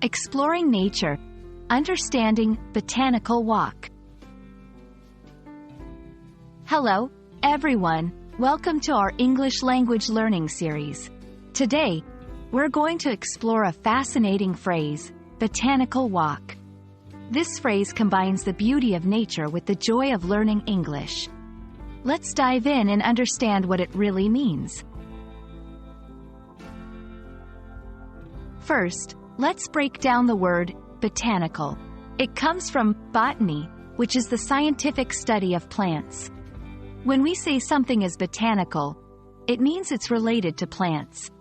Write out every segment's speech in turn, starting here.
Exploring nature. Understanding botanical walk. Hello, everyone. Welcome to our English language learning series. Today, we're going to explore a fascinating phrase, botanical walk. This phrase combines the beauty of nature with the joy of learning English. Let's dive in and understand what it really means. First, let's break down the word botanical. It comes from botany, which is the scientific study of plants. When we say something is botanical, it means it's related to plants.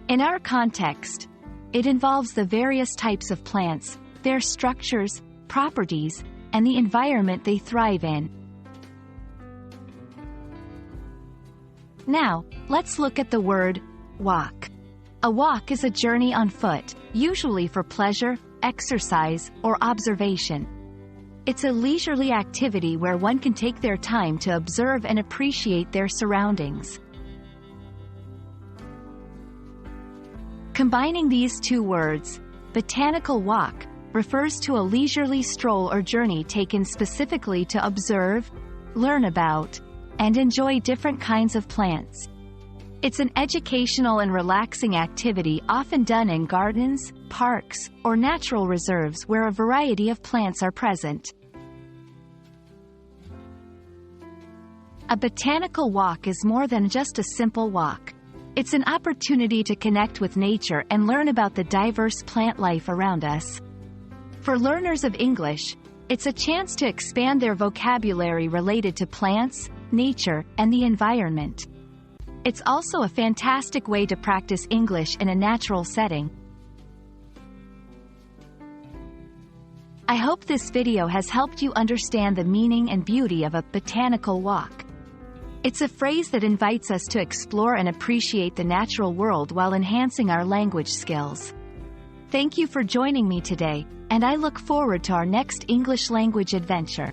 In our context, it involves the various types of plants, their structures, properties, and the environment they thrive in. Now, let's look at the word walk. A walk is a journey on foot, usually for pleasure, exercise, or observation. It's a leisurely activity where one can take their time to observe and appreciate their surroundings. Combining these two words, botanical walk refers to a leisurely stroll or journey taken specifically to observe, learn about, and enjoy different kinds of plants. It's an educational and relaxing activity often done in gardens, parks, or natural reserves where a variety of plants are present. A botanical walk is more than just a simple walk. It's an opportunity to connect with nature and learn about the diverse plant life around us. For learners of English, it's a chance to expand their vocabulary related to plants, nature, and the environment. It's also a fantastic way to practice English in a natural setting. I hope this video has helped you understand the meaning and beauty of a botanical walk. It's a phrase that invites us to explore and appreciate the natural world while enhancing our language skills. Thank you for joining me today, and I look forward to our next English language adventure.